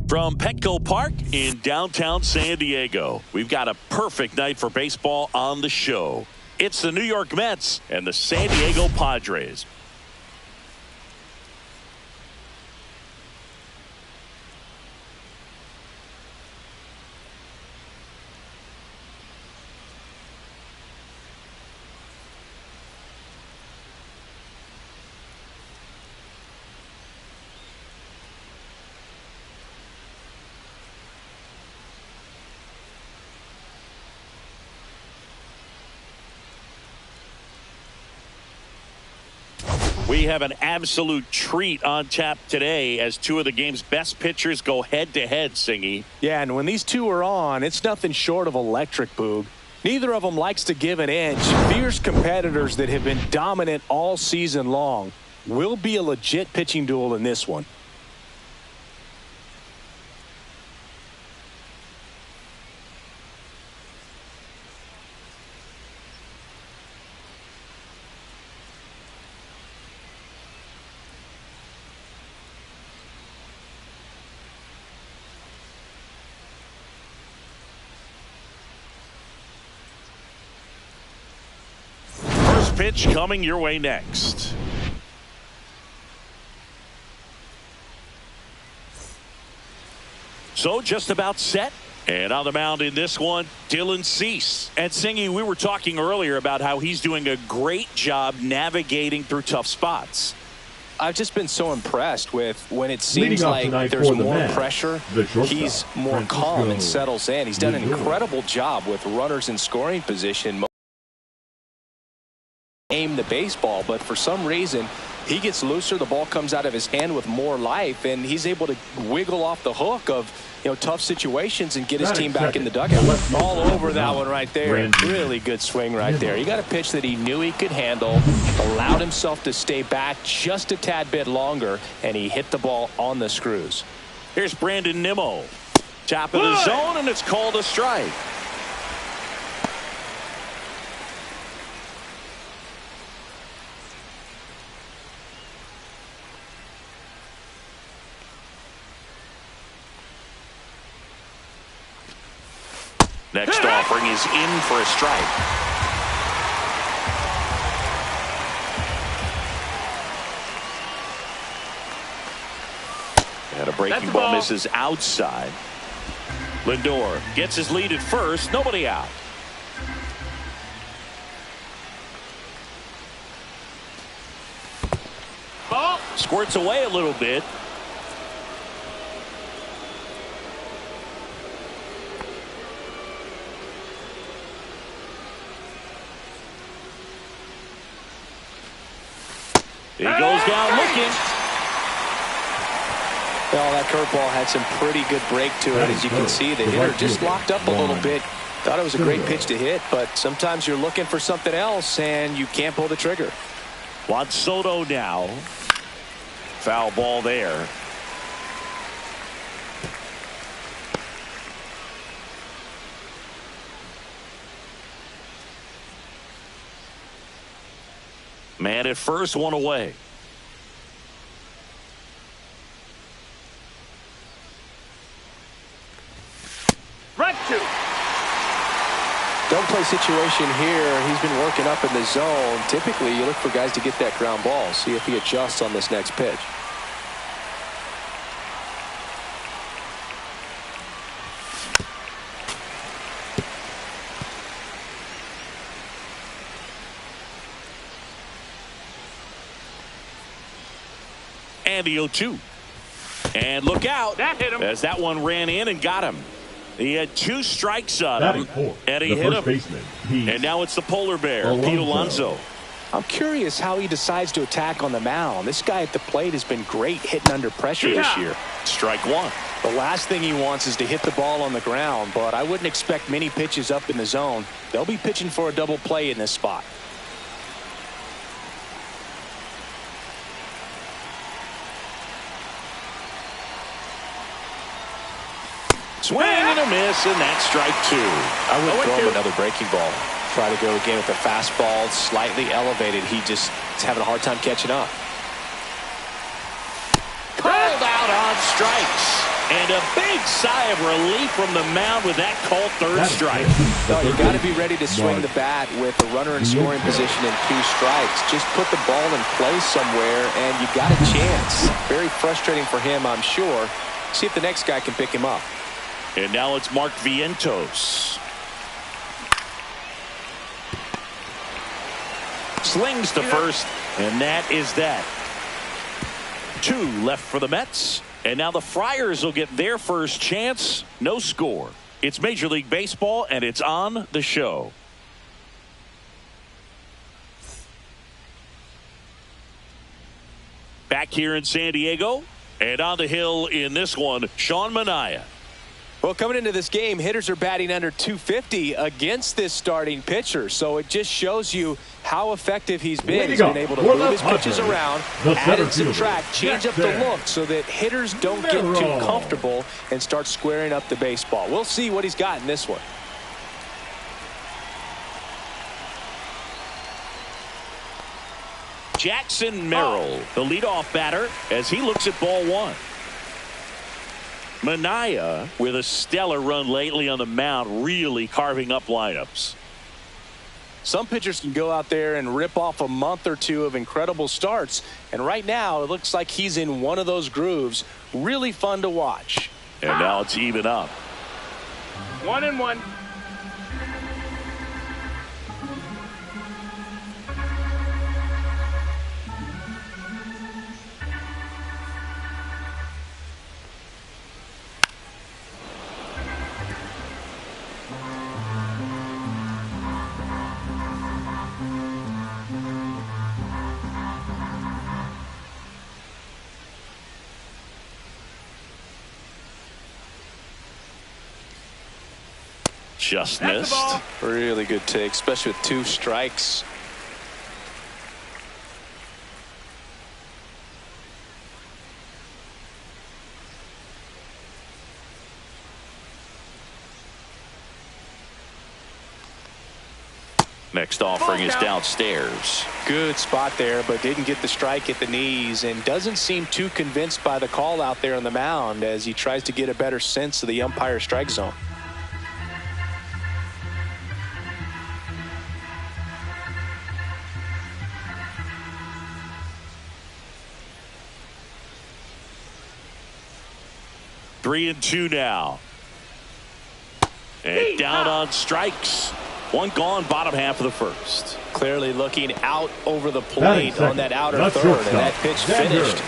From Petco Park in downtown San Diego, we've got a perfect night for baseball on the show. It's the New York Mets and the San Diego Padres. We have an absolute treat on tap today as two of the game's best pitchers go head-to-head, Singy. Yeah, and when these two are on, it's nothing short of electric, Boog. Neither of them likes to give an inch. Fierce competitors that have been dominant all season long. Will be a legit pitching duel in this one. Pitch coming your way next. So just about set. And on the mound in this one, Dylan Cease. And Singy, we were talking earlier about how he's doing a great job navigating through tough spots. I've just been so impressed with when it seems like there's more pressure, he's more calm and settles in. He's done an incredible job with runners in scoring position. Aim the baseball, but for some reason he gets looser, the ball comes out of his hand with more life, and he's able to wiggle off the hook of tough situations and get his team back in the dugout. All over that one right there. Really good swing right there. He got a pitch that he knew he could handle, allowed himself to stay back just a tad bit longer, and he hit the ball on the screws. Here's Brandon Nimmo, top of the zone, and it's called a strike. Next offering is in for a strike. And a breaking ball misses outside. Lindor gets his lead at first. Nobody out. Ball squirts away a little bit. He goes down looking. Well, that curveball had some pretty good break to it. As you can see, the hitter just locked up a little bit. Thought it was a great pitch to hit, but sometimes you're looking for something else and you can't pull the trigger. Juan Soto now. Foul ball there. Man at first, one away. Right to. Double play situation here. He's been working up in the zone. Typically, you look for guys to get that ground ball. See if he adjusts on this next pitch. And the 0-2. And look out. That hit him. As that one ran in and got him. He had 2 strikes on him. And he hit him. And now it's the polar bear, Pete Alonso. I'm curious how he decides to attack on the mound. This guy at the plate has been great hitting under pressure this year. Strike one. The last thing he wants is to hit the ball on the ground, but I wouldn't expect many pitches up in the zone. They'll be pitching for a double play in this spot. Swing and a miss, and that's strike 2. I would throw him another breaking ball. Try to go again with the fastball slightly elevated. He just is having a hard time catching up. Called out on strikes. And a big sigh of relief from the mound with that called third strike. No, you got to be ready to swing the bat with a runner in scoring position and 2 strikes. Just put the ball in play somewhere, and you got a chance. Very frustrating for him, I'm sure. See if the next guy can pick him up. And now it's Mark Vientos. Slings to first, and that is that. 2 left for the Mets. And now the Friars will get their first chance. No score. It's Major League Baseball, and it's on the show. Back here in San Diego, and on the hill in this one, Sean Manaea. Well, coming into this game, hitters are batting under 250 against this starting pitcher. So it just shows you how effective he's been. He's been able to move his pitches around, add and subtract, change up the look so that hitters don't get too comfortable and start squaring up the baseball. We'll see what he's got in this one. Jackson Merrill, the leadoff batter, as he looks at ball 1. Manaea, with a stellar run lately on the mound, really carving up lineups. Some pitchers can go out there and rip off a month or 2 of incredible starts. And right now, it looks like he's in one of those grooves. Really fun to watch. And now it's even up. 1-1. Just missed. Really good take, especially with 2 strikes. Next offering is downstairs. Good spot there, but didn't get the strike at the knees and doesn't seem too convinced by the call out there on the mound as he tries to get a better sense of the umpire strike zone. Three and 2 now. And down on strikes. 1 gone, bottom half of the first. Clearly looking out over the plate on that outer third, and that pitch finished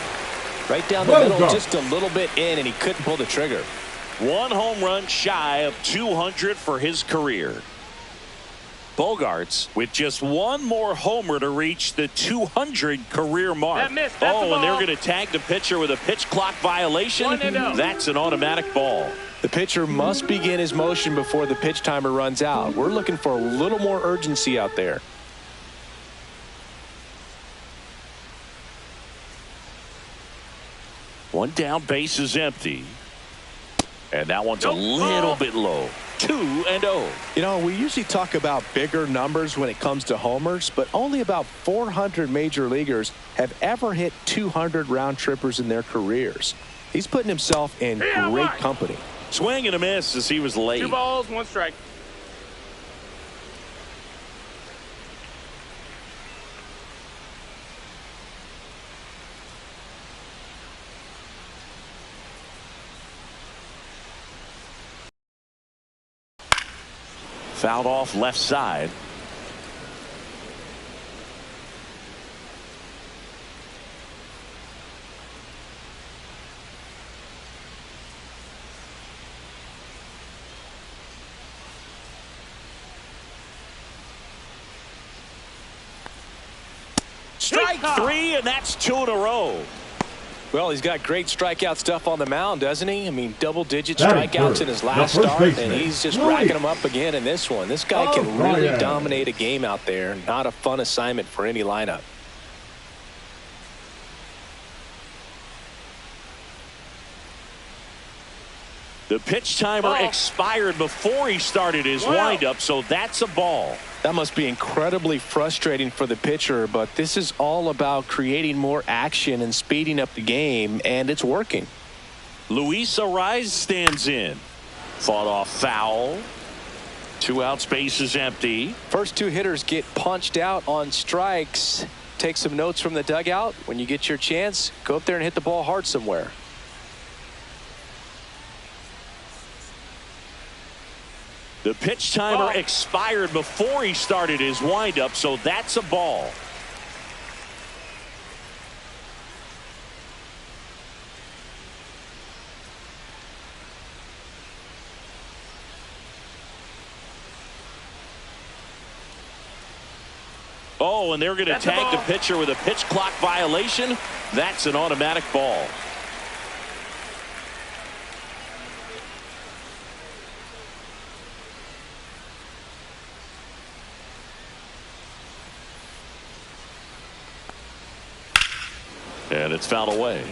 right down the middle, just a little bit in, and he couldn't pull the trigger. 1 home run shy of 200 for his career. Bogarts with just 1 more homer to reach the 200 career mark. That's and they're going to tag the pitcher with a pitch clock violation. That's an automatic ball. The pitcher must begin his motion before the pitch timer runs out. We're looking for a little more urgency out there. One down, base is empty. And that one's a little bit low. 2-0. You know, we usually talk about bigger numbers when it comes to homers, but only about 400 major leaguers have ever hit 200 round trippers in their careers. He's putting himself in great company. Swing and a miss as he was late. 2 balls, 1 strike. Fouled off left side. Strike 3, and that's 2 in a row. Well, he's got great strikeout stuff on the mound, doesn't he? I mean, double-digit strikeouts in his last start, and he's just racking them up again in this one. This guy can really dominate a game out there. Not a fun assignment for any lineup. The pitch timer expired before he started his windup, so that's a ball. That must be incredibly frustrating for the pitcher, but this is all about creating more action and speeding up the game, and it's working. Luis Ariz stands in. Fought off foul. 2 outs, base is empty. First 2 hitters get punched out on strikes. Take some notes from the dugout. When you get your chance, go up there and hit the ball hard somewhere. The pitch timer expired before he started his windup, so that's a ball. Oh, and they're going to tag the pitcher with a pitch clock violation. That's an automatic ball. And it's fouled away.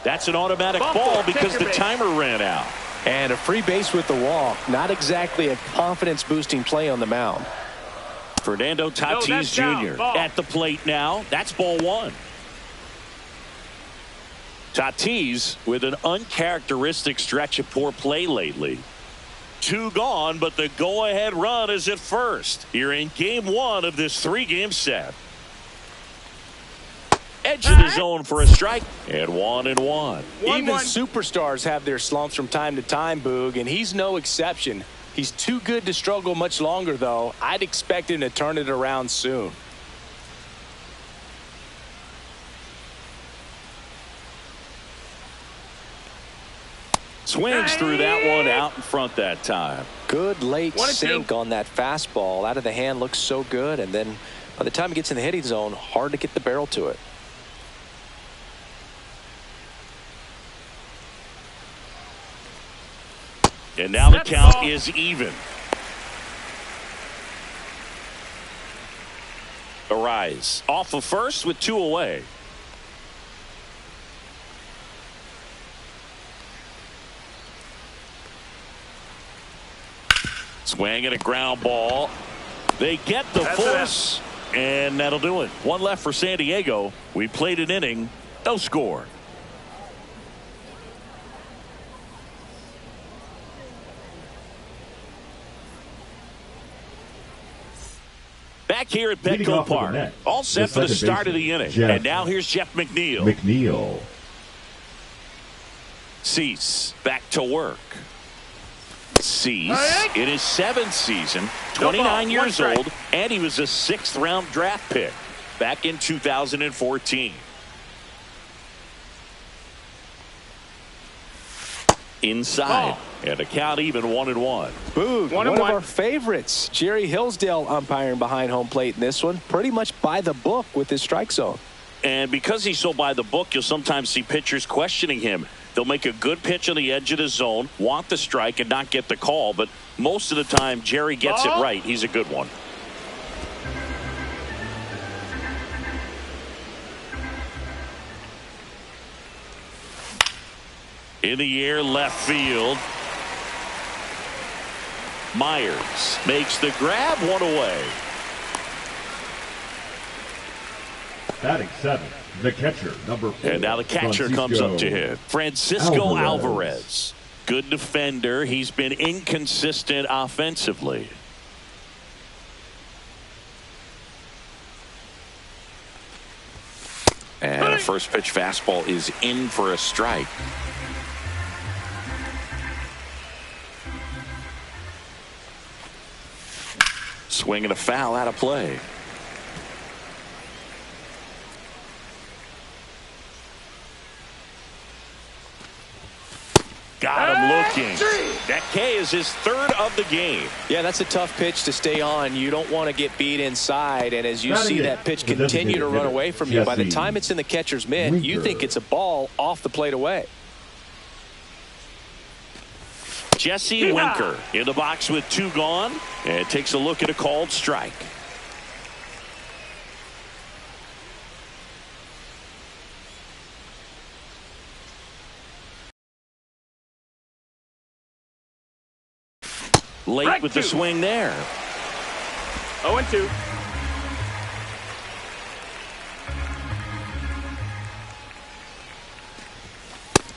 That's an automatic ball because the timer ran out. And a free base with the walk. Not exactly a confidence-boosting play on the mound. Fernando Tatis Jr. at the plate now. That's ball 1. Tatis with an uncharacteristic stretch of poor play lately. 2 gone, but the go-ahead run is at first. Here in game 1 of this 3-game set. Edge of the zone for a strike, and 1-1. Even superstars have their slumps from time to time, Boog, and he's no exception. He's too good to struggle much longer, though. I'd expect him to turn it around soon. Swings through that one out in front that time. Good late sink on that fastball. Out of the hand looks so good, and then by the time it gets in the hitting zone, hard to get the barrel to it. And now the count is even. Ariz off of first with 2 away. Swing and a ground ball. They get the force, and that'll do it. 1 left for San Diego. We played an inning, no score. Back here at Petco Park, all set for the start of the inning. And now here's Jeff McNeil. Cease back to work. Cease in his 7th season, 29 years old, and he was a 6th-round draft pick back in 2014. Inside, and a count even 1-1. Boog, one of our favorites, Jerry Hillsdale umpiring behind home plate in this one. Pretty much by the book with his strike zone. And because he's so by the book, you'll sometimes see pitchers questioning him. They'll make a good pitch on the edge of the zone, want the strike, and not get the call. But most of the time, Jerry gets it right. He's a good one. In the air, left field. Myers makes the grab, 1 away. Batting 7th, the catcher, number 4. And now the catcher comes up to hit. Francisco Alvarez. Good defender. He's been inconsistent offensively. And a first pitch fastball is in for a strike. Swing and a foul out of play. Got him looking. That K is his 3rd of the game. Yeah, that's a tough pitch to stay on. You don't want to get beat inside, and as you see that pitch continue to run away from you, by the time it's in the catcher's mitt, you think it's a ball off the plate away. Jesse Winker in the box with 2 gone, and takes a look at a called strike. Late with the swing there. 0-2.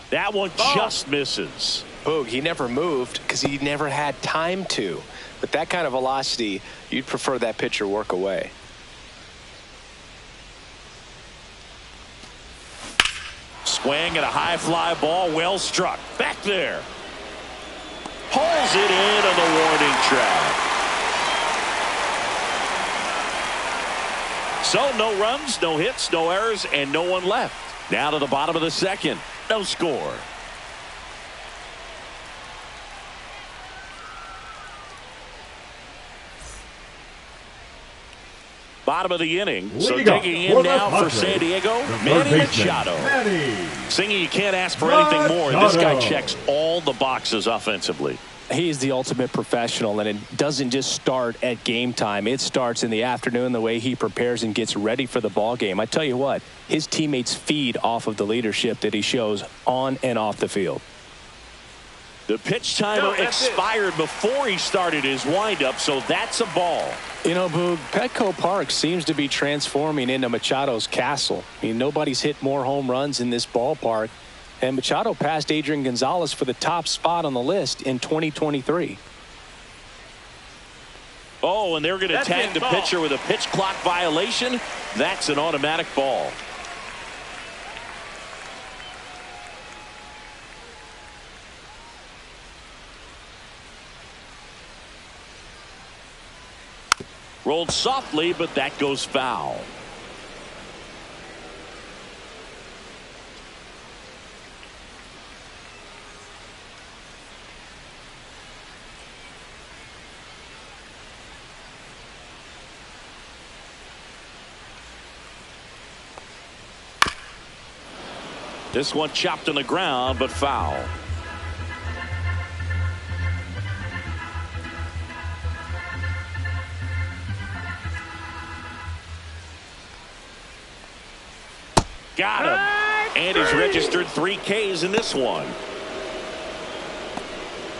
That one just misses. Boog, he never moved because he never had time to. With that kind of velocity, you'd prefer that pitcher work away. Swing and a high fly ball, well struck. Back there. Pulls it in on the warning track. So no runs, no hits, no errors, and no one left. Now to the bottom of the second. No score. Bottom of the inning. So taking in now for San Diego, Manny Machado. Singing, you can't ask for anything more. This guy checks all the boxes offensively. He is the ultimate professional, and it doesn't just start at game time. It starts in the afternoon, the way he prepares and gets ready for the ball game. I tell you what, his teammates feed off of the leadership that he shows on and off the field. The pitch timer expired before he started his windup, so that's a ball. You know, Boog, Petco Park seems to be transforming into Machado's castle. I mean, nobody's hit more home runs in this ballpark. And Machado passed Adrian Gonzalez for the top spot on the list in 2023. Oh, and they're going to tag the pitcher with a pitch clock violation. That's an automatic ball. Rolled softly, but that goes foul. This one chopped on the ground, but foul. Got him. And he's registered 3 Ks in this one.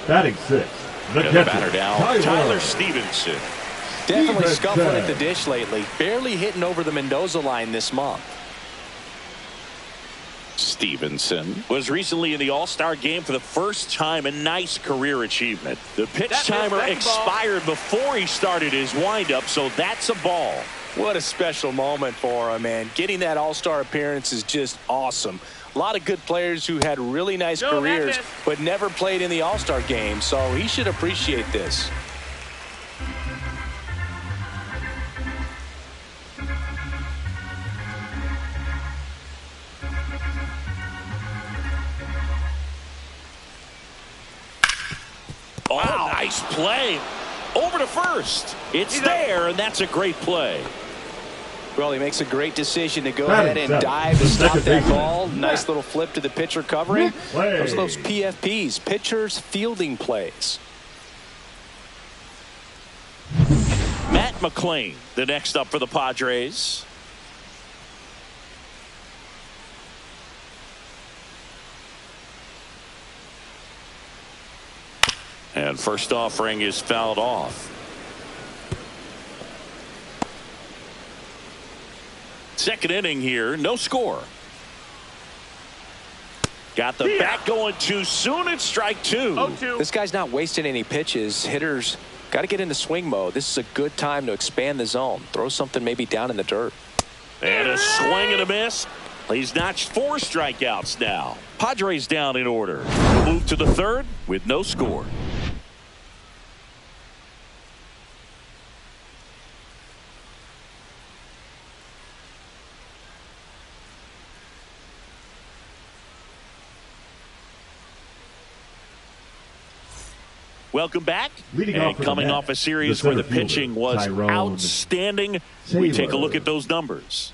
Batting 6. The batter now, Tyler Stevenson. Definitely scuffling at the dish lately. Barely hitting over the Mendoza line this month. Stevenson was recently in the All-Star game for the first time. A nice career achievement. The pitch timer expired before he started his windup, so that's a ball. What a special moment for him, man. Getting that All-Star appearance is just awesome. A lot of good players who had really nice careers but never played in the All-Star game, so he should appreciate this. Oh, nice play. Over to first. It's there, and that's a great play. Well, he makes a great decision to go ahead and dive to stop that ball. Nice little flip to the pitcher covering. Those PFPs, pitchers fielding plays. Matt McClain, the next up for the Padres. And first offering is fouled off. Second inning here, no score. Got the bat going too soon. It's strike 2. This guy's not wasting any pitches. Hitters got to get into swing mode. This is a good time to expand the zone. Throw something maybe down in the dirt. And a swing and a miss. He's notched 4 strikeouts now. Padres down in order. Move to the third with no score. Welcome back. And coming off a series where the pitching was outstanding, we take a look at those numbers.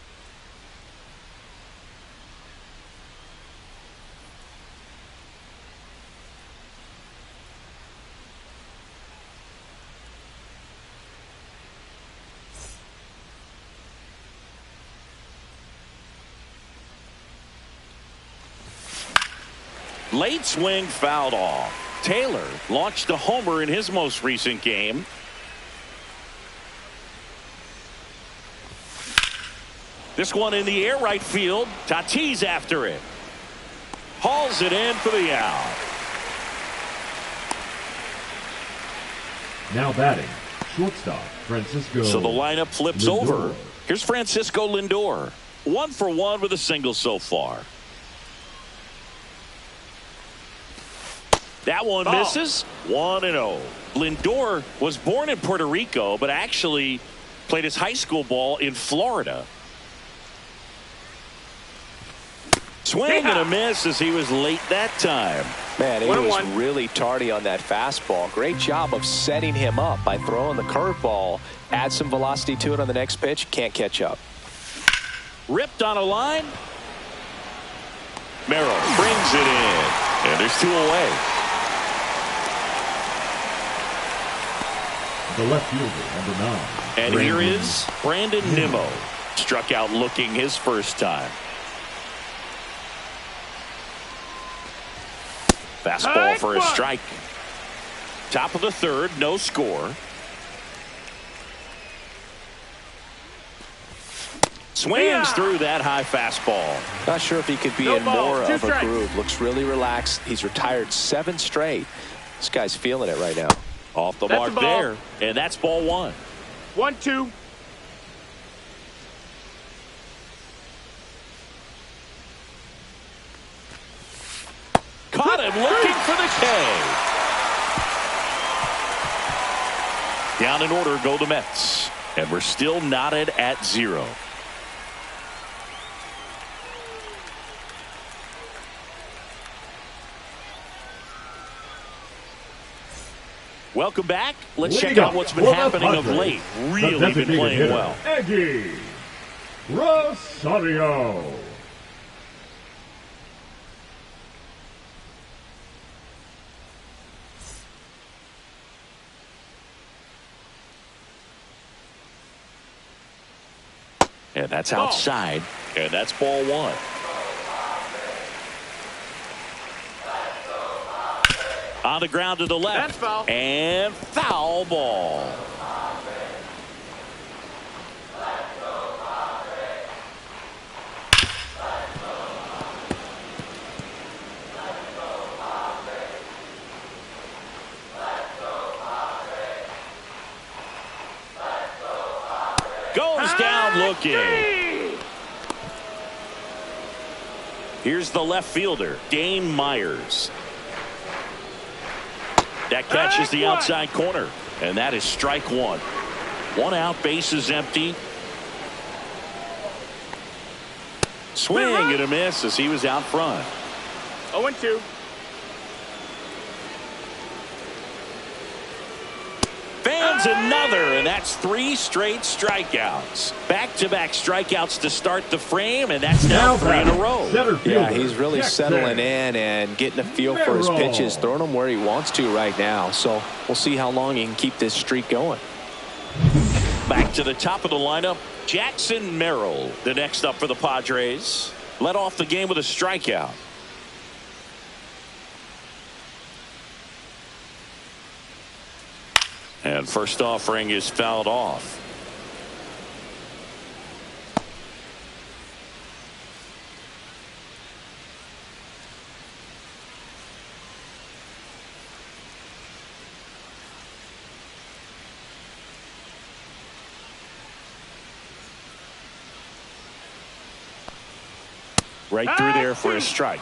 Late swing fouled off. Taylor launched a homer in his most recent game. This one in the air right field. Tatis after it. Hauls it in for the out. Now batting, shortstop, Francisco. So the lineup flips Lindor. over. Here's Francisco Lindor. 1 for 1 with a single so far. That one misses. 1-0. Lindor was born in Puerto Rico, but actually played his high school ball in Florida. Swing and a miss as he was late that time. Man, he was really tardy on that fastball. Great job of setting him up by throwing the curveball. Add some velocity to it on the next pitch. Can't catch up. Ripped on a line. Merrill brings it in. And there's 2 away. The left fielder, number 9. And here is Brandon Nimmo. Struck out looking his first time. Fastball for a strike. Top of the 3rd, no score. Swings through that high fastball. Not sure if he could be in more of a groove. Looks really relaxed. He's retired 7 straight. This guy's feeling it right now. Off the mark there. And that's ball 1. 1-2. Caught him looking for the K. Down in order go the Mets. And we're still knotted at 0. Welcome back. Let's check out what's been happening of late. Really been playing well. Eggy Rosario. And that's outside. And that's ball 1. On the ground to the left. That's foul. And foul ball. Goes down looking. Here's the left fielder, Dane Myers. That catches the outside corner. And that is strike 1. 1 out, base is empty. Swing and a miss as he was out front. 0-2. Fans another, and that's 3 straight strikeouts. Back-to-back strikeouts to start the frame, and that's now 3 in a row. Yeah, he's really settling in and getting a feel for his pitches, throwing them where he wants to right now. So we'll see how long he can keep this streak going. Back to the top of the lineup, Jackson Merrill, the next up for the Padres. Led off the game with a strikeout. And first offering is fouled off. Right through there for a strike.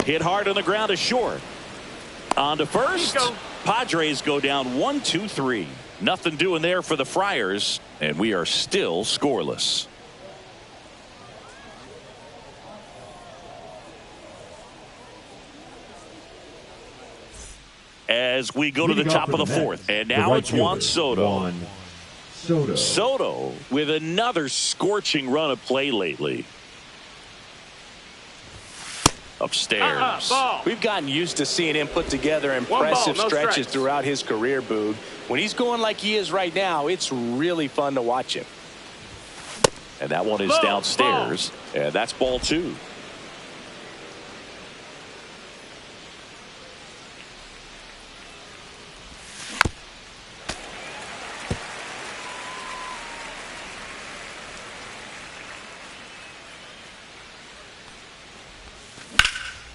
Hit hard on the ground to short. On to first. Padres go down 1-2-3. Nothing doing there for the Friars, and we are still scoreless. As we go to the top of the 4th, and now it's Juan Soto. Soto with another scorching run of play lately. upstairs. Ball. We've gotten used to seeing him put together impressive no stretches strikes. throughout his career, Boog. When he's going like he is right now, it's really fun to watch him. And that one is downstairs. And that's ball 2.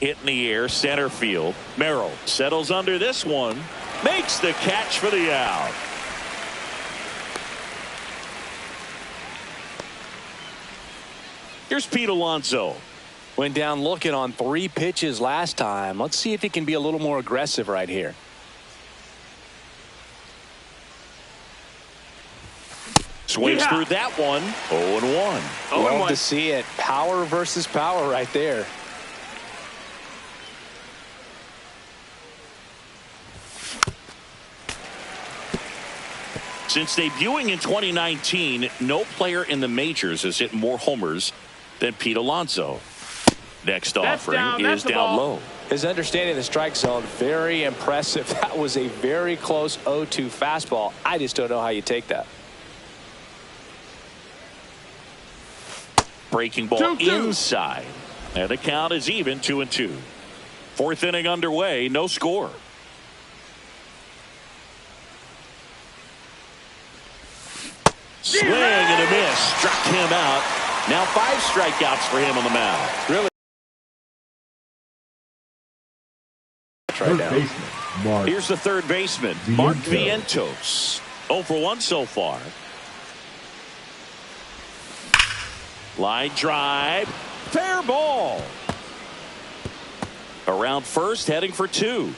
Hit in the air, center field. Merrill settles under this one. Makes the catch for the out. Here's Pete Alonso. Went down looking on 3 pitches last time. Let's see if he can be a little more aggressive right here. Swings through that one. 0-1. Love to see it. Power versus power right there. Since debuting in 2019, no player in the majors has hit more homers than Pete Alonso. Next offering is down low. His understanding of the strike zone, very impressive. That was a very close 0-2 fastball. I just don't know how you take that. Breaking ball inside. And the count is even, 2-2. 4th inning underway, no score. Swing and a miss. Struck him out. Now 5 strikeouts for him on the mound. Really. Third baseman, Mark. Here's the third baseman, Mark Vientos. 0 for 1 so far. Line drive. Fair ball. Around first, heading for 2.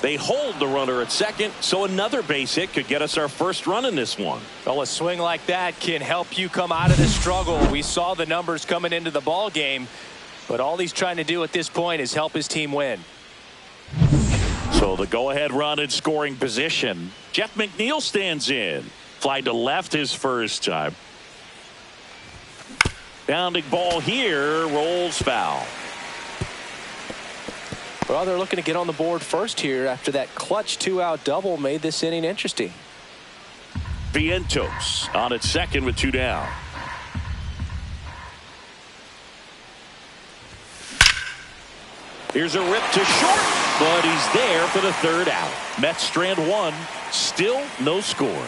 They hold the runner at second, so another base hit could get us our first run in this one. Well, a swing like that can help you come out of the struggle. We saw the numbers coming into the ball game, but all he's trying to do at this point is help his team win. So the go-ahead run in scoring position. Jeff McNeil stands in. Fly to left his first time. Bounding ball here, rolls foul. Well, they're looking to get on the board first here after that clutch 2-out double made this inning interesting. Vientos on at second with 2 down. Here's a rip to short, but he's there for the 3rd out. Mets strand 1, still no score.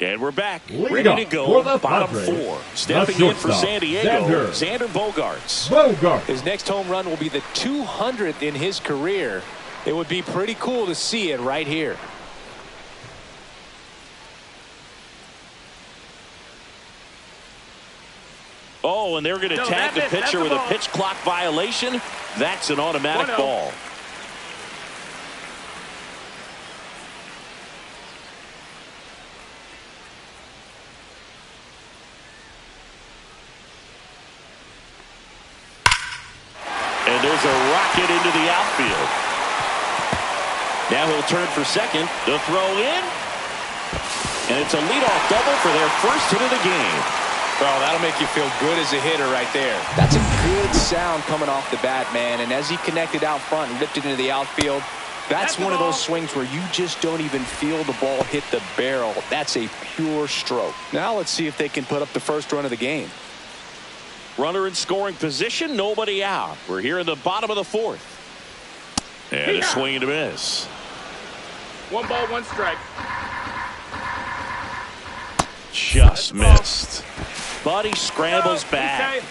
And we're back, ready to go. Bottom 4. Stepping in for San Diego, Xander Bogaerts. His next home run will be the 200th in his career. It would be pretty cool to see it right here. Oh, and they're going to tag the pitcher with a pitch clock violation. That's an automatic ball. And there's a rocket into the outfield. Now he'll turn for second. The throw in. And it's a leadoff double for their first hit of the game. Well, that'll make you feel good as a hitter right there. That's a good sound coming off the bat, man. And as he connected out front and lifted into the outfield, that's one of those swings where you just don't even feel the ball hit the barrel. That's a pure stroke. Now let's see if they can put up the first run of the game. Runner in scoring position, nobody out. We're here in the bottom of the 4th. And a swing and a miss. 1 ball, 1 strike. Just missed. But he scrambles back.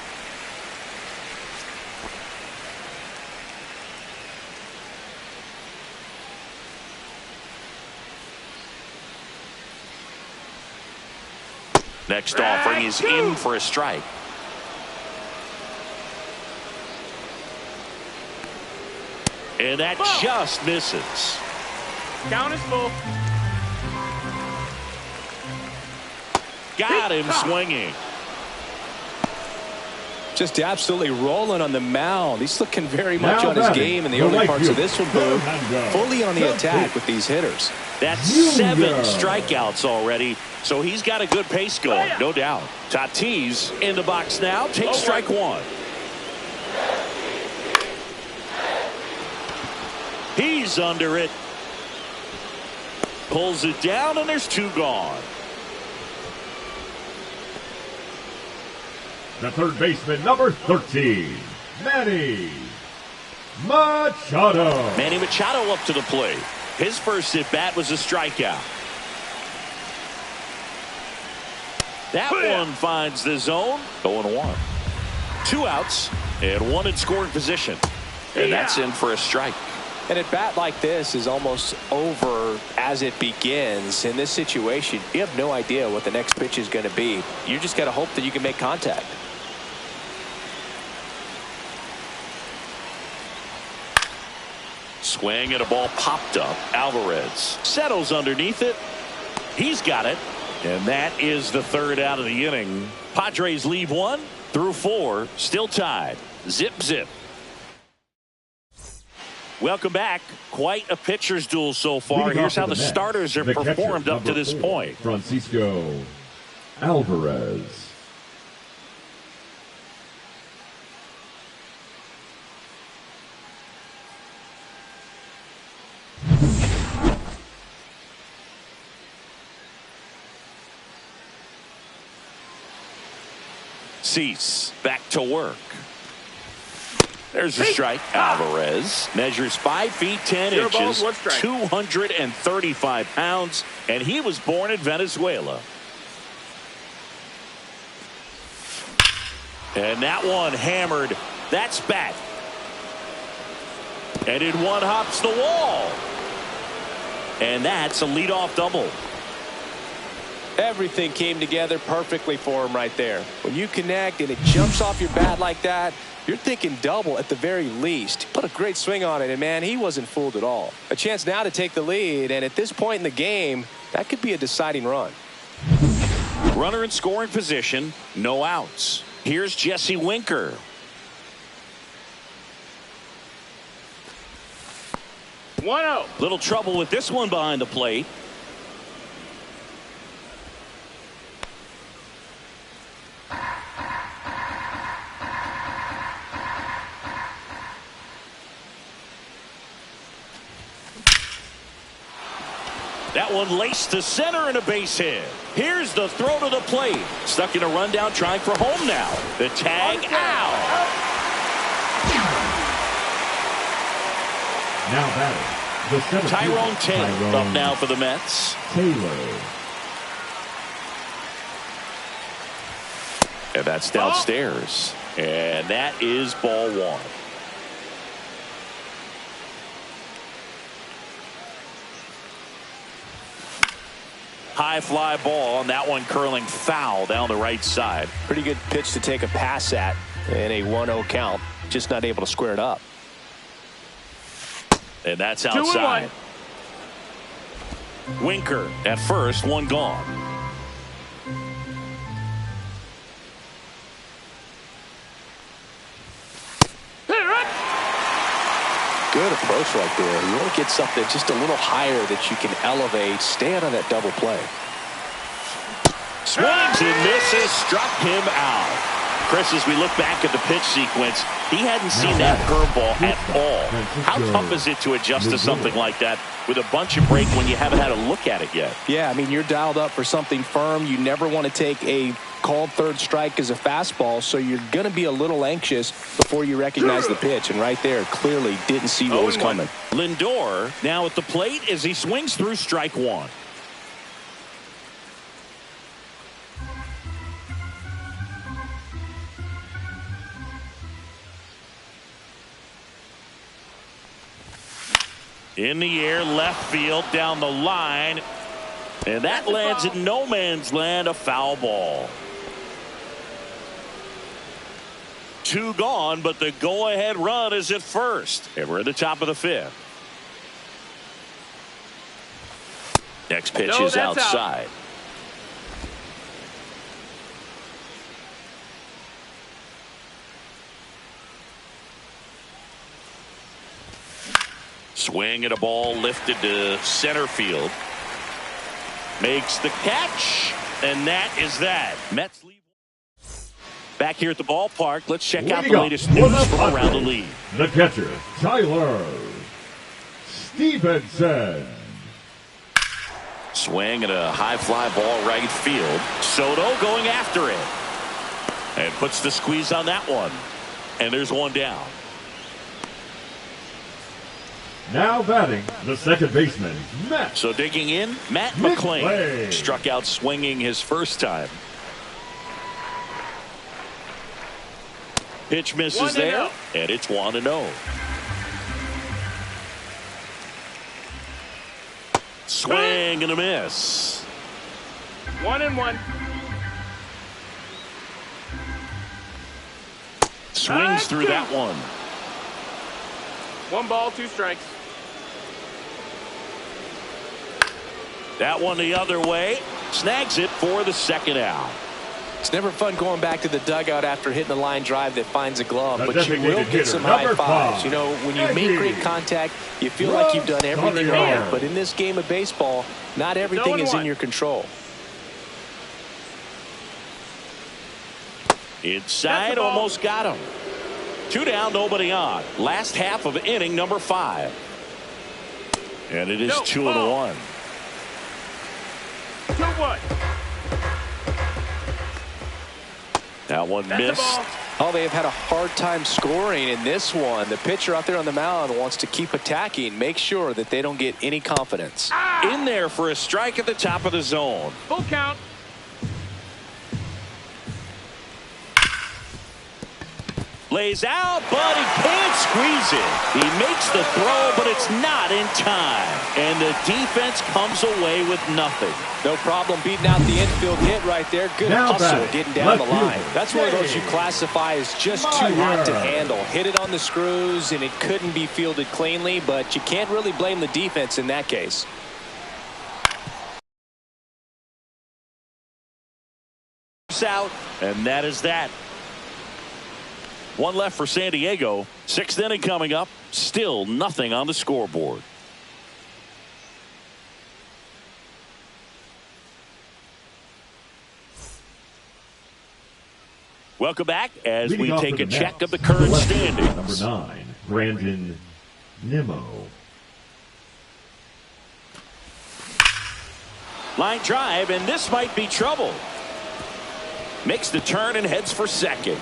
Next offering is in for a strike. And that just misses. Count is full. Got him swinging. Just absolutely rolling on the mound. He's looking very much on his game in the early parts of this one, Boo. Fully on the attack with these hitters. That's 7 strikeouts already, so he's got a good pace going, no doubt. Tatis in the box now, takes strike 1. He's under it. Pulls it down, and there's 2 gone. The third baseman, number 13, Manny Machado. Manny Machado up to the plate. His first at bat was a strikeout. That one finds the zone. 0-1. 2 outs and 1 in scoring position. And that's in for a strike. And a bat like this is almost over as it begins. In this situation, you have no idea what the next pitch is going to be. You just got to hope that you can make contact. Swing and a ball popped up. Alvarez settles underneath it. He's got it. And that is the 3rd out of the inning. Padres leave 1 through 4. Still tied. Zip, zip. Welcome back. Quite a pitcher's duel so far. Here's how the starters have performed up to this point. Francisco Alvarez. Cease back to work. There's a strike. Alvarez measures 5 feet 10 inches, 235 pounds, and he was born in Venezuela. And that one hammered. That's back. And in one hops the wall. And that's a leadoff double. Everything came together perfectly for him right there. When you connect and it jumps off your bat like that, you're thinking double at the very least. Put a great swing on it, and man, he wasn't fooled at all. A chance now to take the lead, and at this point in the game, that could be a deciding run. Runner in scoring position, no outs. Here's Jesse Winker. Little trouble with this one behind the plate. That one laced to center and a base hit. Here's the throw to the plate. Stuck in a rundown, trying for home now. The tag out. Now batting, the center Tyrone Taylor up now for the Mets. Taylor. And that's downstairs. And that is ball 1. High fly ball, and that one curling foul down the right side. Pretty good pitch to take a pass at in a 1-0 count. Just not able to square it up. And that's outside. Winker at first, 1 gone. Good approach right there. You want to get something just a little higher that you can elevate. Stand on that double play. Swings and misses, struck him out. Chris, as we look back at the pitch sequence, he hadn't seen that curveball at all. How tough is it to adjust to something like that with a bunch of break when you haven't had a look at it yet? Yeah, I mean, you're dialed up for something firm. You never want to take a called third strike as a fastball, so you're going to be a little anxious before you recognize the pitch. And right there, clearly didn't see what was coming. Lindor now at the plate as he swings through strike 1. In the air, left field, down the line. And that lands in no man's land, a foul ball. 2 gone, but the go-ahead run is at first. And we're at the top of the 5th. Next pitch is outside. Swing at a ball lifted to center field. Makes the catch, and that is that. Mets leave. Back here at the ballpark, let's check out the latest news from around the league. The catcher, Tyler Stevenson. Swing at a high fly ball right field. Soto going after it. And puts the squeeze on that one. And there's one down. Now batting, the second baseman, Matt. So digging in, Matt McClain. Struck out swinging his first time. Pitch misses there, and it's 1-0. Swing and a miss. 1-1. Swings through that one. 1 ball, 2 strikes. That one the other way. Snags it for the second out. It's never fun going back to the dugout after hitting a line drive that finds a glove, but you will get some hitter, high fives. You know, when you make great contact, you feel like you've done everything right. But in this game of baseball, not everything is in your control. Inside, almost got him. 2 down, nobody on. Last half of inning number 5. And it is 2-1. 2-1. That one missed. Oh, they have had a hard time scoring in this one. The pitcher out there on the mound wants to keep attacking, make sure that they don't get any confidence. In there for a strike at the top of the zone. Full count. Lays out, but he can't squeeze it. He makes the throw, but it's not in time. And the defense comes away with nothing. No problem beating out the infield hit right there. Good hustle getting down the line. That's one of those you classify as just too hot to handle. Hit it on the screws, and it couldn't be fielded cleanly, but you can't really blame the defense in that case. Out, and that is that. 1 left for San Diego. 6th inning coming up. Still nothing on the scoreboard. Welcome back as we take a check of the current standings. Number 9, Brandon Nimmo. Line drive, and this might be trouble. Makes the turn and heads for second.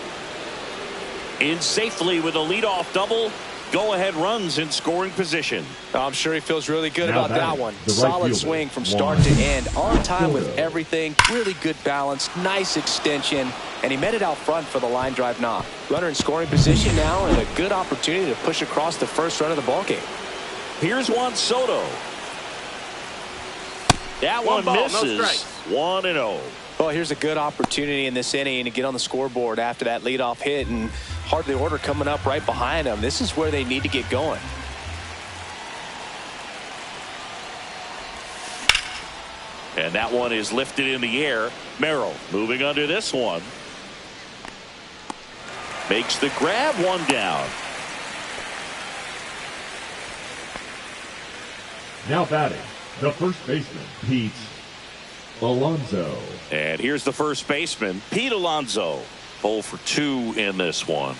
In safely with a leadoff double. Go-ahead runs in scoring position. I'm sure he feels really good about that one. Solid swing from start to end. On time with everything. Really good balance. Nice extension. And he met it out front for the line drive knock. Runner in scoring position now, and a good opportunity to push across the first run of the ballgame. Here's Juan Soto. That one misses. 1-0. Well, here's a good opportunity in this inning to get on the scoreboard after that leadoff hit, and hardly order coming up right behind them. This is where they need to get going. And that one is lifted in the air. Merrill moving under this one. Makes the grab, 1 down. Now batting, the first baseman, Pete Alonso. And here's the first baseman, Pete Alonso. 0 for 2 in this one.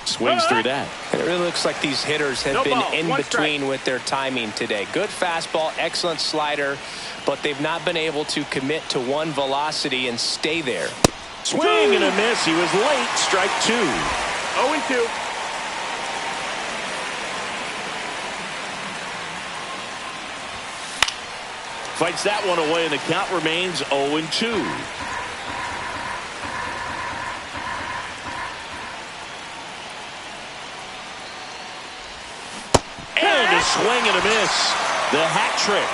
Swings through that. It really looks like these hitters have been in between with their timing today. Good fastball, excellent slider, but they've not been able to commit to one velocity and stay there. Swing and a miss. He was late. Strike 2. 0-2. Fights that one away, and the count remains 0-2. And a swing and a miss. The hat trick.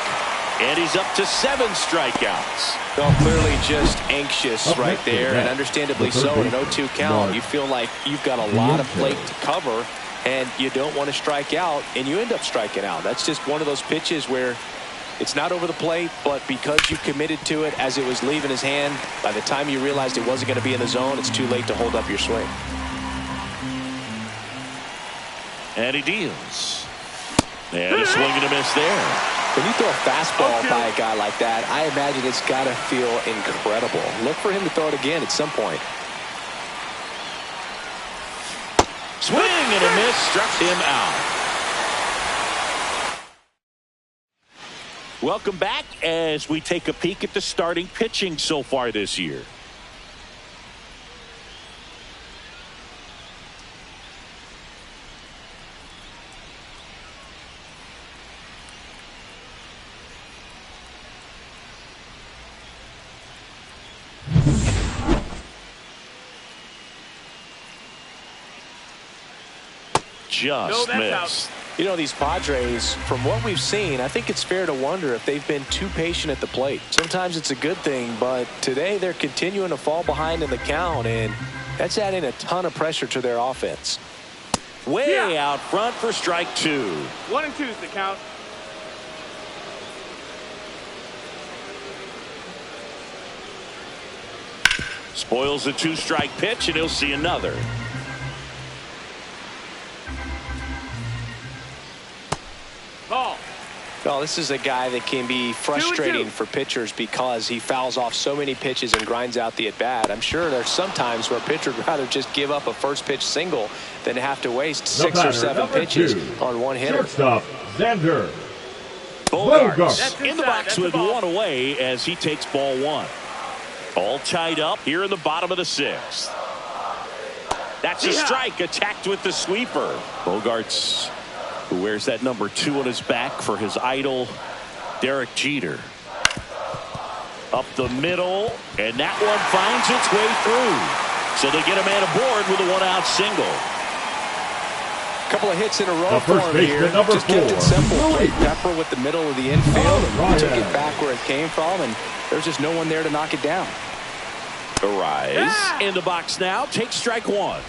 And he's up to 7 strikeouts. Well, clearly just anxious right there, and understandably so. An 0-2 count. You feel like you've got a lot of plate to cover, and you don't want to strike out, and you end up striking out. That's just one of those pitches where It's not over the plate, but because you committed to it as it was leaving his hand, by the time you realized it wasn't going to be in the zone, it's too late to hold up your swing. And he deals. And a swing and a miss there. When you throw a fastball by a guy like that, I imagine it's got to feel incredible. Look for him to throw it again at some point. Swing and a miss, struck him out. Welcome back as we take a peek at the starting pitching so far this year. Just missed. You know, these Padres, from what we've seen, I think it's fair to wonder if they've been too patient at the plate. Sometimes it's a good thing, but today they're continuing to fall behind in the count, and that's adding a ton of pressure to their offense. Way out front for strike 2. 1 and 2 is the count. Spoils the 2-strike pitch, and he'll see another. Ball. Well, this is a guy that can be frustrating for pitchers because he fouls off so many pitches and grinds out the at-bat. I'm sure there's some times where a pitcher would rather just give up a first-pitch single than have to waste 6 or 7 pitches on one hitter. Shortstop, Xander Bogaerts in the box with 1 away as he takes ball 1. All tied up here in the bottom of the 6th. That's a strike, attacked with the sweeper. Bogaerts, who wears that number 2 on his back for his idol, Derek Jeter. Up the middle, and that one finds its way through. So they get a man aboard with a 1-out single. A couple of hits in a row for him here. Just kept it simple. Played Pepper with the middle of the infield and took it back where it came from, and there's just no one there to knock it down. Arise in the box now. Take strike 1.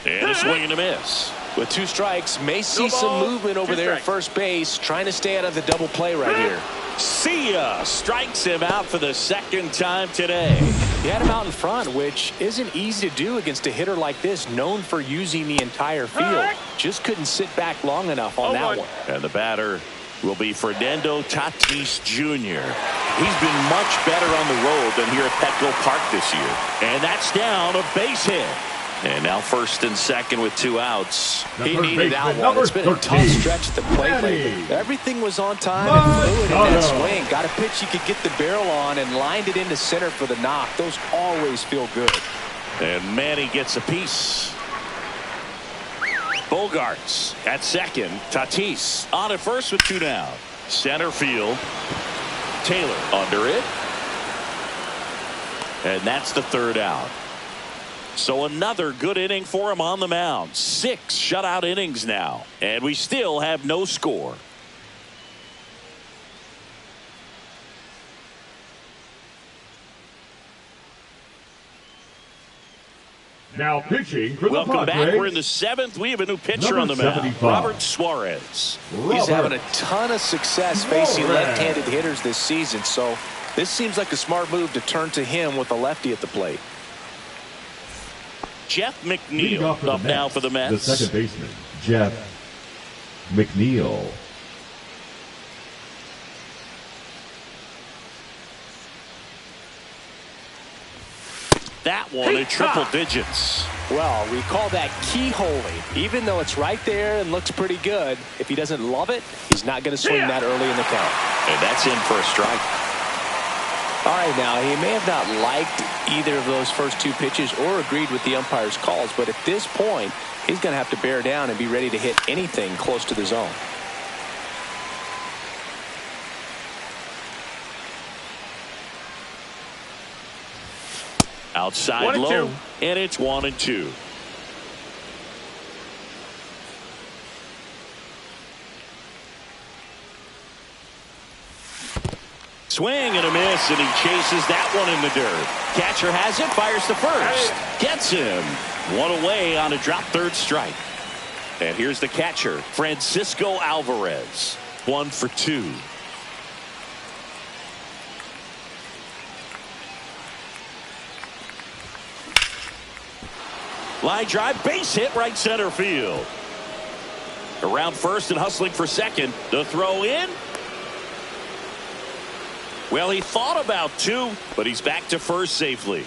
And a swing and a miss. With 2 strikes, may see some movement over there at first base, trying to stay out of the double play right here. See ya. Strikes him out for the 2nd time today. He had him out in front, which isn't easy to do against a hitter like this, known for using the entire field. Just couldn't sit back long enough on that one. And the batter will be Fernando Tatis Jr. He's been much better on the road than here at Petco Park this year. And that's down, a base hit. And now 1st and 2nd with 2 outs. He needed that one. It's been a tough stretch at the plate lately. Everything was on time and fluid in that swing. Got a pitch you could get the barrel on and lined it into center for the knock. Those always feel good. And Manny gets a piece. Bogaerts at 2nd. Tatis on at 1st with 2 down. Center field. Taylor under it. And that's the 3rd out. So another good inning for him on the mound. 6 shutout innings now. And we still have no score. Now pitching for the Padres. Welcome back. We're in the 7th. We have a new pitcher on the mound. Robert Suarez. He's having a ton of success facing left-handed hitters this season. So this seems like a smart move to turn to him with a lefty at the plate. Jeff McNeil up now for the Mets. The 2nd baseman, Jeff McNeil. That one in triple digits. Well, we call that keyholing. Even though it's right there and looks pretty good, if he doesn't love it, he's not going to swing that early in the count. And that's in for a strike. All right, now, he may have not liked either of those first 2 pitches or agreed with the umpire's calls, but at this point, he's going to have to bear down and be ready to hit anything close to the zone. Outside low, and it's 1-2. Swing and a miss, and he chases that one in the dirt. Catcher has it, fires to 1st. Gets him. 1 away on a drop 3rd strike. And here's the catcher, Francisco Alvarez. 1 for 2. Line drive, base hit, right center field. Around first and hustling for second. The throw in. Well, he thought about 2, but he's back to first safely.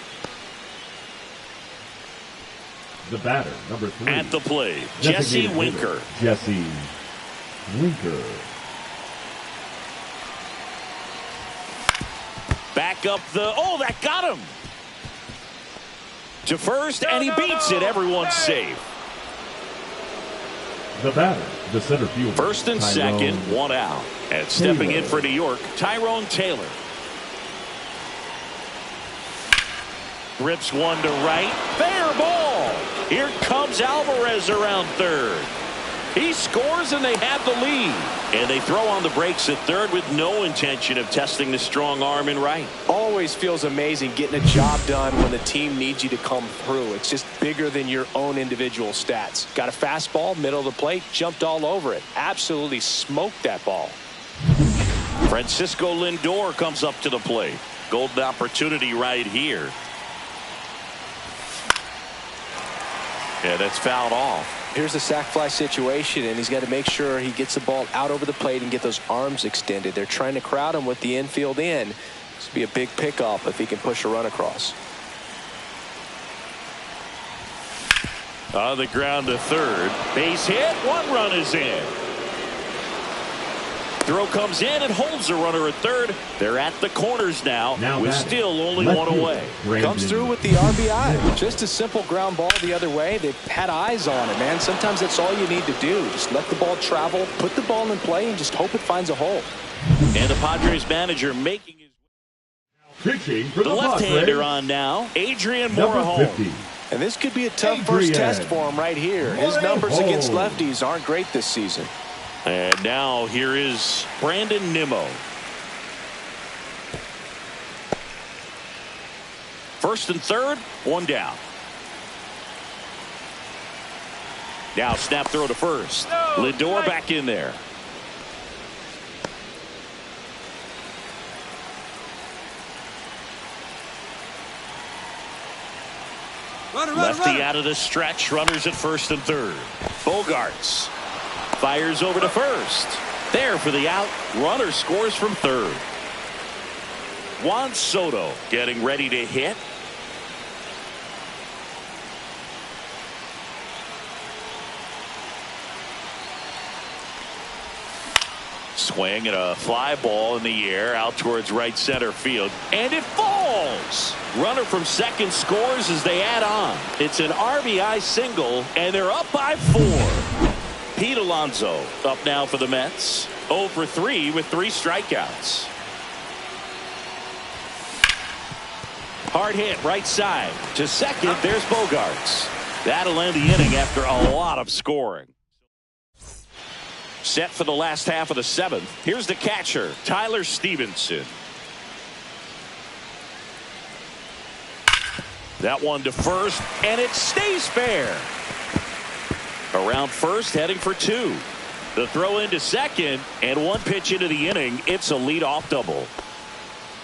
The batter, number 3. At the plate, Jesse Winker. Jesse Winker. Back up the, oh, that got him. To first, and he beats it. Everyone's safe. The batter, the center fielder. First and second, 1 out. And stepping in for New York, Tyrone Taylor. Rips one to right. Fair ball. Here comes Alvarez around third. He scores and they have the lead. And they throw on the brakes at third with no intention of testing the strong arm in right. Always feels amazing getting a job done when the team needs you to come through. It's just bigger than your own individual stats. Got a fastball, middle of the plate, jumped all over it. Absolutely smoked that ball. Francisco Lindor comes up to the plate. Golden opportunity right here. Yeah, that's fouled off. Here's the sac fly situation, and he's got to make sure he gets the ball out over the plate and get those arms extended. They're trying to crowd him with the infield in. This would be a big pickup if he can push a run across. On the ground to third. Base hit. 1 run is in. Throw comes in and holds the runner at third. They're at the corners now with still only 1 away. Comes through with the RBI. Just a simple ground ball the other way. They've had eyes on it, man. Sometimes that's all you need to do. Just let the ball travel, put the ball in play, and just hope it finds a hole. And the Padres manager making his pitching for the left-hander on now, Adrian number Morejon. 50. And this could be a tough first test for him right here. His numbers against lefties aren't great this season. And now here is Brandon Nimmo. First and third, 1 down. Now snap throw to first. Lindor back in there. Lefty out of the stretch. Runners at first and third. Bogarts fires over to first. There for the out. Runner scores from third. Juan Soto getting ready to hit. Swing and a fly ball in the air out towards right center field. And it falls. Runner from second scores as they add on. It's an RBI single, and they're up by 4. Pete Alonso up now for the Mets. 0 for 3 with 3 strikeouts. Hard hit right side to second. There's Bogarts. That'll end the inning after a lot of scoring. Set for the last half of the 7th. Here's the catcher, Tyler Stevenson. That one to first, and it stays fair. Around first, heading for 2. The throw into second, and 1 pitch into the inning. It's a leadoff double.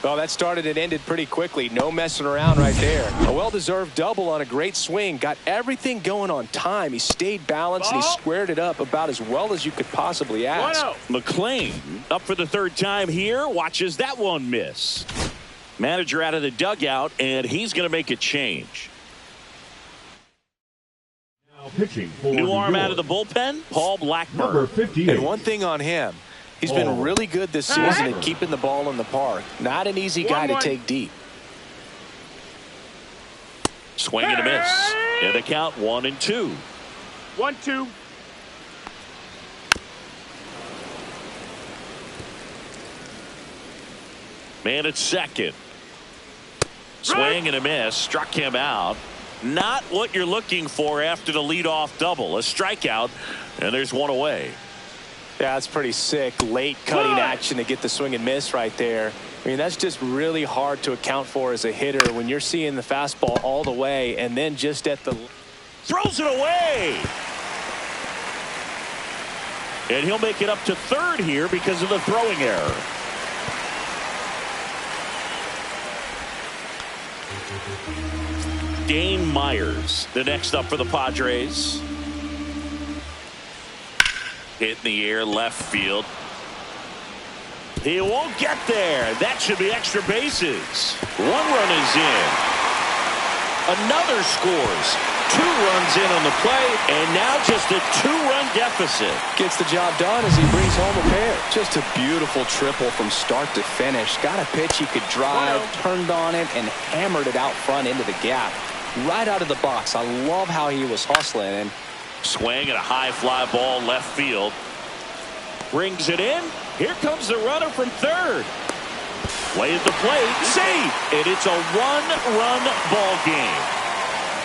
Well, that started and ended pretty quickly. No messing around right there. A well-deserved double on a great swing. Got everything going on time. He stayed balanced, and he squared it up about as well as you could possibly ask. McClain up for the 3rd time here. Watches that one miss. Manager out of the dugout, and he's going to make a change. Pitching for New arm out of the bullpen, Paul Blackburn. Number 58. And one thing on him, he's been really good this season at keeping the ball in the park. Not an easy guy to take deep. Swing and a miss. And the count 1-2. 1-2. Man at second. Swing and a miss. Struck him out. Not what you're looking for after the leadoff double. A strikeout, and there's 1 away. Yeah, that's pretty sick. Late cutting action to get the swing and miss right there. I mean, that's just really hard to account for as a hitter when you're seeing the fastball all the way and then just at the... Throws it away. And he'll make it up to third here because of the throwing error. Dane Myers, the next up for the Padres. Hit in the air, left field. He won't get there. That should be extra bases. One run is in. Another scores. 2 runs in on the play, and now just a 2-run deficit. Gets the job done as he brings home a pair. Just a beautiful triple from start to finish. Got a pitch he could drive, turned on it, and hammered it out front into the gap. Right out of the box. I love how he was hustling. And swing at a high fly ball left field. Brings it in. Here comes the runner from third. Way at the plate. Safe. And it's a 1-run ball game.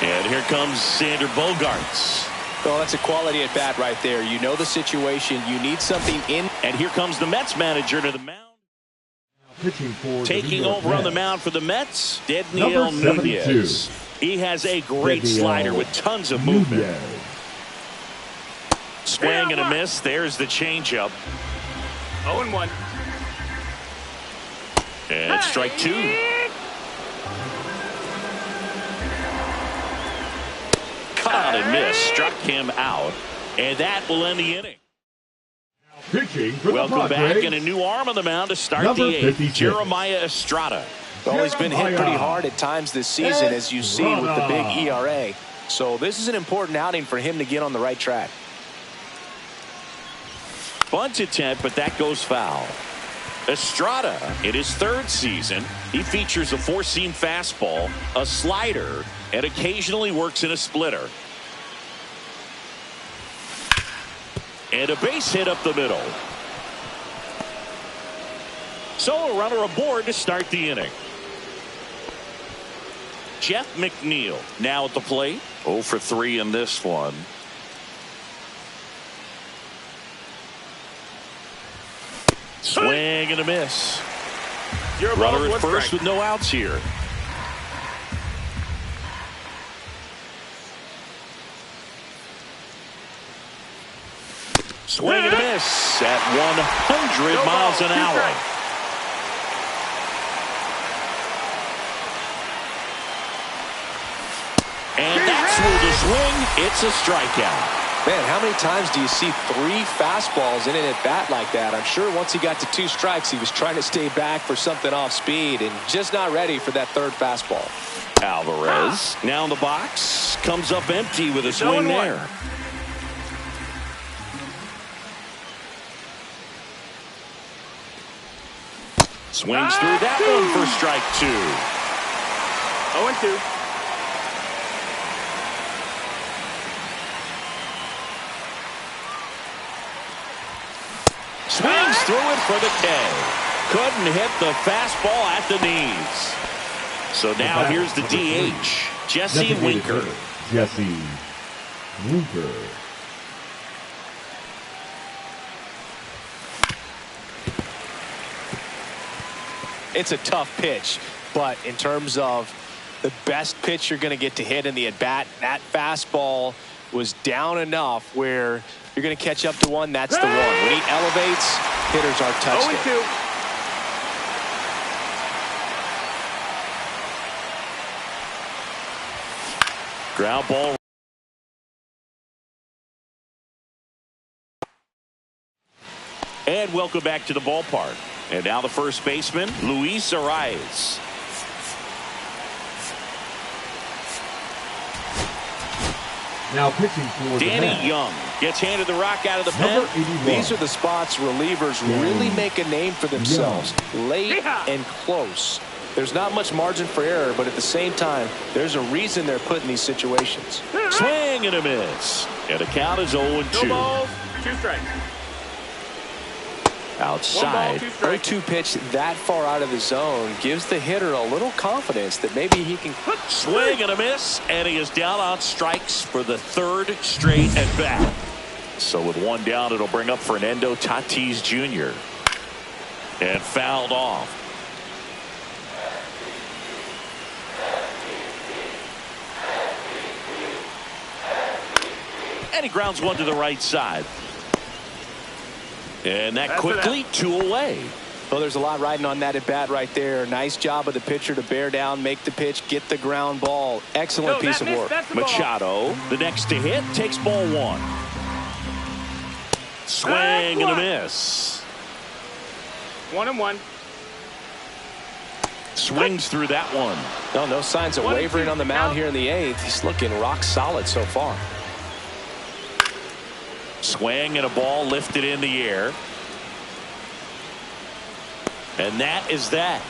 And here comes Sander Bogaerts. Well, that's a quality at bat right there. You know the situation. You need something in. And here comes the Mets manager to the mound. Taking over on the mound for the Mets, Dedniel Nunez. He has a great slider with tons of movement. Swing and a miss. There's the changeup. 0-1. And strike 2. Caught and missed. Struck him out. And that will end the inning. Welcome back, and a new arm on the mound to start the 8th. Jeremiah Estrada. Well, he's been hit pretty hard at times this season, as you see with the big ERA. So this is an important outing for him to get on the right track. Bunt attempt, but that goes foul. Estrada, in his 3rd season, he features a 4-seam fastball, a slider, and occasionally works in a splitter. And a base hit up the middle. So a runner aboard to start the inning. Jeff McNeil now at the plate. 0 for 3 in this one. Swing and a miss. Runner at first with no outs here. Swing and a miss at 100 miles an hour. And that's where the swing. It's a strikeout. Man, how many times do you see 3 fastballs in an at-bat like that? I'm sure once he got to 2 strikes, he was trying to stay back for something off speed and just not ready for that 3rd fastball. Alvarez now in the box. Comes up empty with a swing there. Swings through that one for strike 2. 0-2. Swings through it for the K. Couldn't hit the fastball at the knees. So now here's the DH, Jesse Winker. Jesse Winker. It's a tough pitch, but in terms of the best pitch you're going to get to hit in the at-bat, that fastball was down enough where you're going to catch up to one. That's the one. When he elevates, hitters are touched. 0-2. Ground ball. And welcome back to the ballpark. And now the first baseman, Luis Arraez. Now pitching for Danny Young gets handed the rock out of the pen. These are the spots relievers really make a name for themselves. Late and close. There's not much margin for error, but at the same time, there's a reason they're put in these situations. Swing and a miss. And the count is 0-2. 2 balls, 2 strikes. Outside. 0-2 pitch that far out of the zone gives the hitter a little confidence that maybe he can. Swing and a miss, and he is down on strikes for the 3rd straight at bat. So with 1 down, it'll bring up Fernando Tatis Jr. And fouled off. And he grounds one to the right side. And that quickly 2 away. Well, there's a lot riding on that at bat right there. Nice job of the pitcher to bear down, make the pitch, get the ground ball. Excellent piece of work. Machado, the next to hit, takes ball 1. Swing and a miss. 1-1. Swings through that one. No signs of wavering on the mound here in the 8th. He's looking rock solid so far. Swing and a ball lifted in the air. And that is that.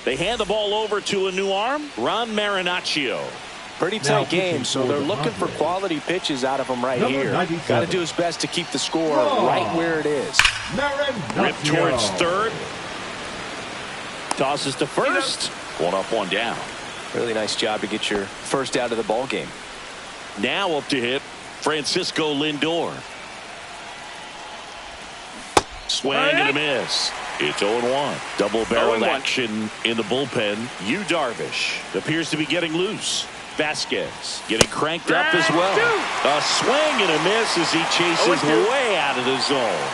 They hand the ball over to a new arm, Ron Marinaccio. Pretty tight game, so they're looking for quality pitches out of him right here. Got to do his best to keep the score right where it is. Ripped towards third. Tosses to first. 1 up, 1 down. Really nice job to get your first out of the ball game. Now up to hit Francisco Lindor. Swing and a miss. It's 0-1. Double-barreled action in the bullpen. Yu Darvish appears to be getting loose. Vasquez getting cranked up as well. A swing and a miss as he chases way out of the zone.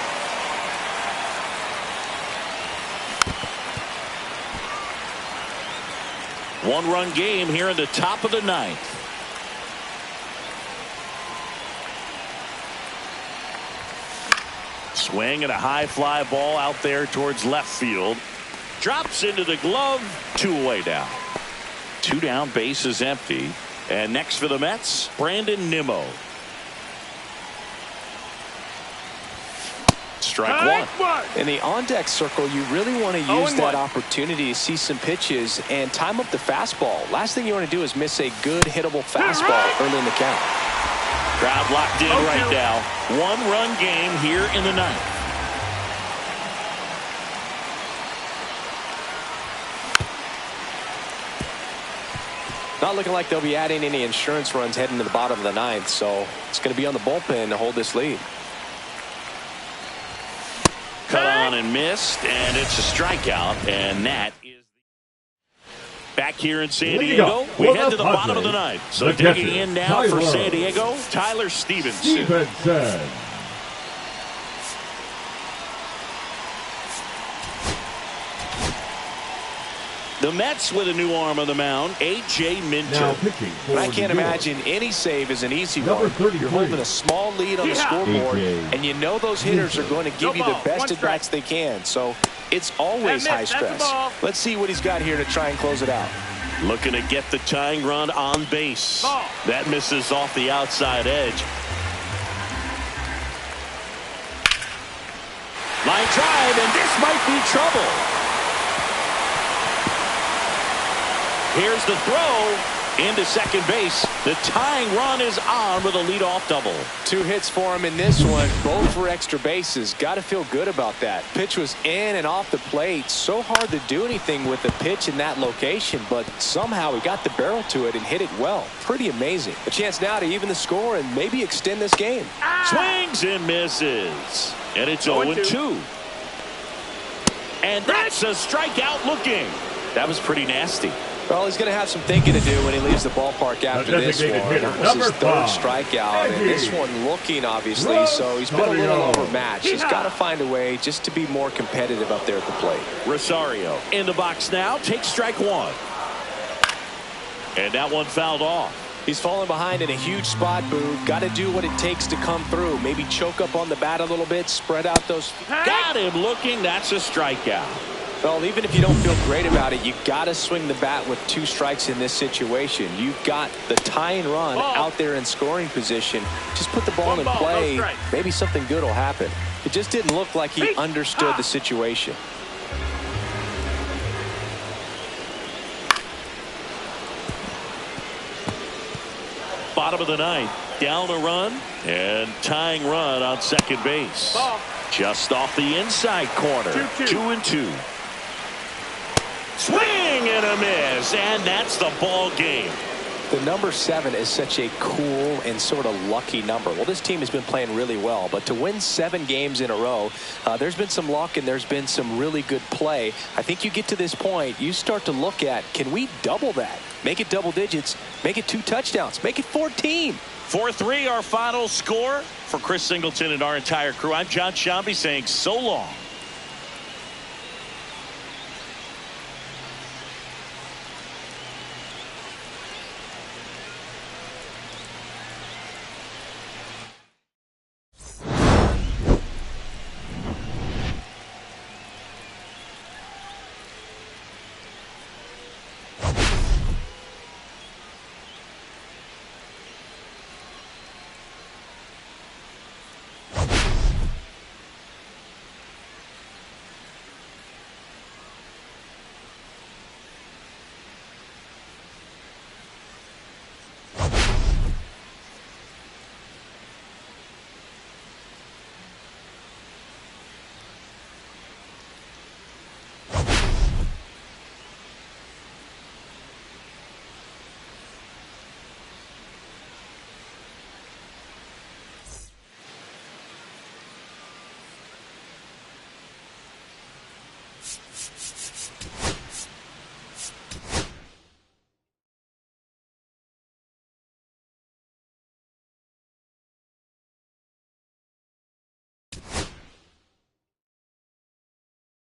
One-run game here in the top of the 9th. Swing and a high fly ball out there towards left field. Drops into the glove. 2 away now. 2 down, base is empty. And next for the Mets, Brandon Nimmo. Strike 1. In the on-deck circle, you really want to use that opportunity to see some pitches and time up the fastball. Last thing you want to do is miss a good hittable fastball early in the count. Crowd locked in right now. 1-run game here in the 9th. Not looking like they'll be adding any insurance runs heading to the bottom of the 9th, so it's going to be on the bullpen to hold this lead. Cut on and missed, and it's a strikeout, and that is back here in San Diego. We head to the bottom of the 9th. So digging in now for San Diego, Tyler Stevenson. The Mets with a new arm on the mound, A.J. Minter. And I can't imagine any save is an easy one. You're holding a small lead on the scoreboard, and you know those hitters are going to give you the best at-bats they can. So it's always high stress. Let's see what he's got here to try and close it out. Looking to get the tying run on base. That misses off the outside edge. Line drive, and this might be trouble. Here's the throw into second base. The tying run is on with a leadoff double. 2 hits for him in this one, both for extra bases. Got to feel good about that. Pitch was in and off the plate. So hard to do anything with the pitch in that location, but somehow he got the barrel to it and hit it well. Pretty amazing. A chance now to even the score and maybe extend this game. Swings and misses. And it's 0-2. And that's a strikeout looking. That was pretty nasty. Well, he's going to have some thinking to do when he leaves the ballpark after this one. That was his 3rd strikeout, and this one looking, obviously, so he's been a little overmatched. He's got to find a way just to be more competitive up there at the plate. Rosario in the box now, takes strike 1. And that one fouled off. He's falling behind in a huge spot, Boo. Got to do what it takes to come through. Maybe choke up on the bat a little bit, spread out those. Got him looking. That's a strikeout. Well, even if you don't feel great about it, you got to swing the bat with 2 strikes in this situation. You've got the tying run out there in scoring position. Just put the ball in play. Maybe something good will happen. It just didn't look like he understood the situation. Bottom of the 9th, down a run and tying run on second base. Just off the inside corner. 2-2. Swing and a miss, and that's the ball game. The number 7 is such a cool and sort of lucky number. Well, this team has been playing really well, but to win 7 games in a row, there's been some luck and there's been some really good play. I think you get to this point, you start to look at, can we double that? Make it double digits, make it 2 touchdowns, make it 14. 4-3 our final score. For Chris Singleton and our entire crew, I'm John Shambi saying so long.